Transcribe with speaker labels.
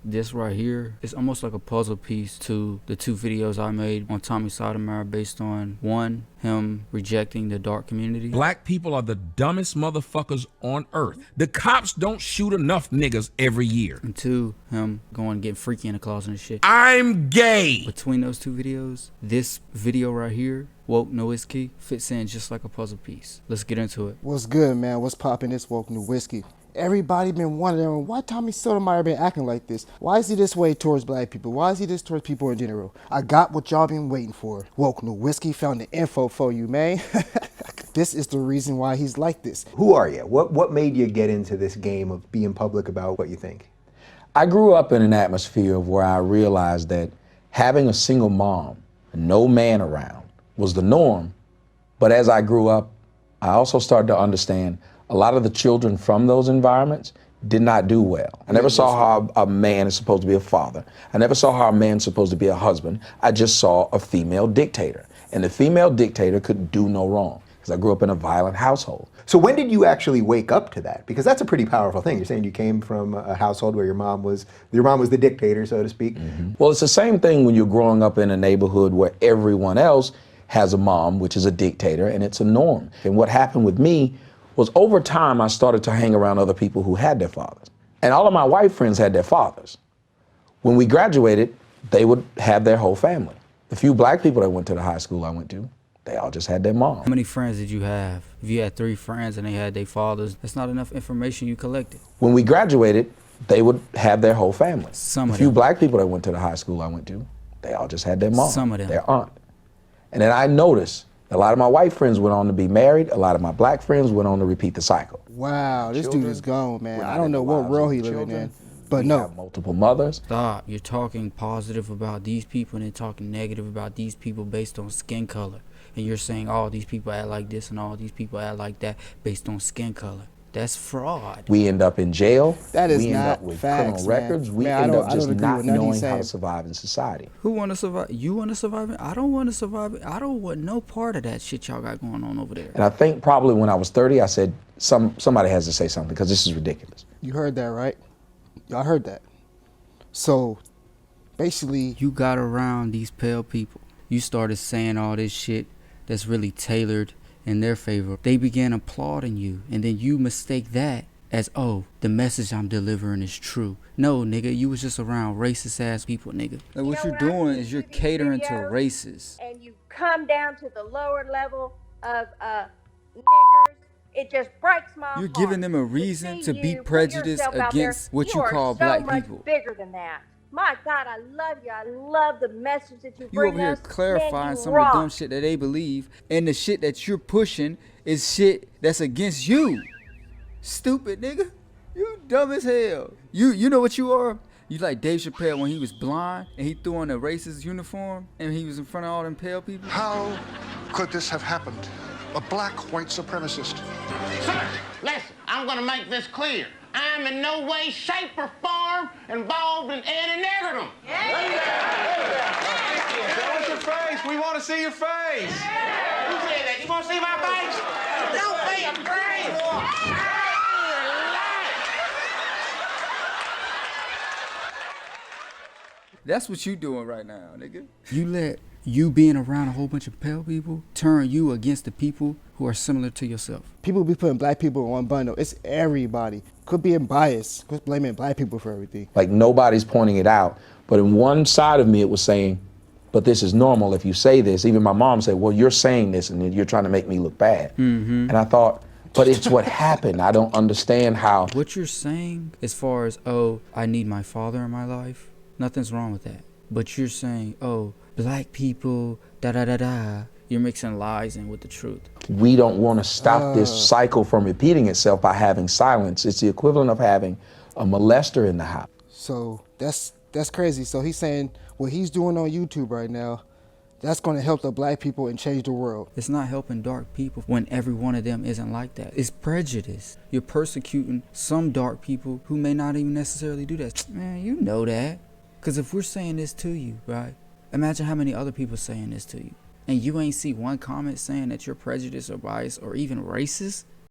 Speaker 1: This right here is almost like a puzzle piece to the 2 videos I made on Tommy Sotomayor based on, 1, him rejecting the dark community.
Speaker 2: Black people are the dumbest motherfuckers on earth. The cops don't shoot enough niggas every year.
Speaker 1: And 2, him going and getting freaky in the closet and shit.
Speaker 2: I'm gay.
Speaker 1: Between those 2 videos, this video right here, Woke No Whiskey, fits in just like a puzzle piece. Let's get into it.
Speaker 3: What's good, man? What's poppin'? It's Woke No Whiskey. Everybody been wondering why Tommy Sotomayor been acting like this. Why is he this way towards black people? Why is he this towards people in general? I got what y'all been waiting for. Woke No Whiskey found the info for you, man. This is the reason why he's like this.
Speaker 4: Who are you? What made you get into this game of being public about what you think?
Speaker 5: I grew up in an atmosphere of where I realized that having a single mom, no man around, was the norm. But as I grew up, I also started to understand a lot of the children from those environments did not do well. I never saw how a man is supposed to be a father. I never saw how a man's supposed to be a husband. I just saw a female dictator. And the female dictator could do no wrong, because I grew up in a violent household.
Speaker 4: So when did you actually wake up to that? Because that's a pretty powerful thing. You're saying you came from a household where your mom was the dictator, so to speak.
Speaker 5: Mm-hmm. Well, it's the same thing when you're growing up in a neighborhood where everyone else has a mom, which is a dictator, and it's a norm. And what happened with me was over time, I started to hang around other people who had their fathers. And all of my white friends had their fathers. When we graduated, they would have their whole family. The few black people that went to the high school I went to, they all just had their mom.
Speaker 1: How many friends did you have? If you had 3 friends and they had their fathers, that's not enough information you collected.
Speaker 5: When we graduated, they would have their whole family.
Speaker 1: Some of
Speaker 5: the few
Speaker 1: them.
Speaker 5: black people that went to the high school I went to, they all just had their mom.
Speaker 1: Some of them.
Speaker 5: Their aunt. And then I noticed a lot of my white friends went on to be married. A lot of my black friends went on to repeat the cycle.
Speaker 3: Wow, this dude is gone, man. I don't know what world he living in, but
Speaker 5: We
Speaker 3: no.
Speaker 5: have multiple mothers.
Speaker 1: Stop. You're talking positive about these people and then talking negative about these people based on skin color. And you're saying all these people act like this and all these people act like that based on skin color. That's fraud.
Speaker 5: We end up in jail.
Speaker 3: That is
Speaker 5: we end
Speaker 3: not
Speaker 5: up with
Speaker 3: facts,
Speaker 5: criminal
Speaker 3: man.
Speaker 5: records. We
Speaker 3: Man,
Speaker 5: end up
Speaker 3: I
Speaker 5: just
Speaker 3: don't agree
Speaker 5: not
Speaker 3: with none he's
Speaker 5: knowing how
Speaker 3: saying.
Speaker 5: to survive in society.
Speaker 1: Who want to survive? You want to survive it? I don't want to survive it. I don't want no part of that shit y'all got going on over there.
Speaker 5: And I think probably when I was 30, I said, somebody has to say something because this is ridiculous.
Speaker 3: You heard that, right? Y'all heard that. So, basically,
Speaker 1: You got around these pale people. You started saying all this shit that's really tailored in their favor. They began applauding you, and then you mistake that as, oh, the message I'm delivering is true. No, nigga, you was just around racist ass people, nigga. Like, what you're doing is you're catering to racists.
Speaker 6: And you come down to the lower level of niggers, it just breaks my heart.
Speaker 1: You're giving them a reason to be prejudiced against what you call black people.
Speaker 6: You are so much bigger than that. My God, I love you. I love the message that you
Speaker 1: You
Speaker 6: bring
Speaker 1: over here
Speaker 6: us.
Speaker 1: clarifying
Speaker 6: Man,
Speaker 1: some
Speaker 6: you
Speaker 1: of the
Speaker 6: rock.
Speaker 1: dumb shit that they believe, and the shit that you're pushing is shit that's against you. Stupid nigga. You dumb as hell. You know what you are? You like Dave Chappelle when he was blind and he threw on a racist uniform and he was in front of all them pale people.
Speaker 7: How could this have happened? A black white supremacist.
Speaker 8: Sir, listen, I'm gonna make this clear. I'm in no way, shape, or form involved in any niggerdom.
Speaker 9: Show us your face. We want to see your face.
Speaker 8: Who said that? You wanna see my face? Don't be afraid.
Speaker 1: That's what you doing right now, nigga. You let you being around a whole bunch of pale people turn you against the people who are similar to yourself.
Speaker 3: people be putting black people in one bundle. It's everybody. Quit being biased. Quit blaming black people for everything.
Speaker 5: Like nobody's pointing it out. But in one side of me, it was saying, but this is normal if you say this. Even my mom said, well, you're saying this and you're trying to make me look bad.
Speaker 1: Mm-hmm.
Speaker 5: And I thought, but it's what happened. I don't understand how.
Speaker 1: What you're saying as far as, oh, I need my father in my life, nothing's wrong with that. But you're saying, oh, black people, da-da-da-da. You're mixing lies in with the truth.
Speaker 5: We don't want to stop this cycle from repeating itself by having silence. It's the equivalent of having a molester in the house.
Speaker 3: So that's crazy. So he's saying what he's doing on YouTube right now, that's going to help the black people and change the world.
Speaker 1: It's not helping dark people when every one of them isn't like that. It's prejudice. You're persecuting some dark people who may not even necessarily do that. Man, you know that. Because if we're saying this to you, right? Imagine how many other people saying this to you. And you ain't see one comment saying that you're prejudiced or biased or even racist.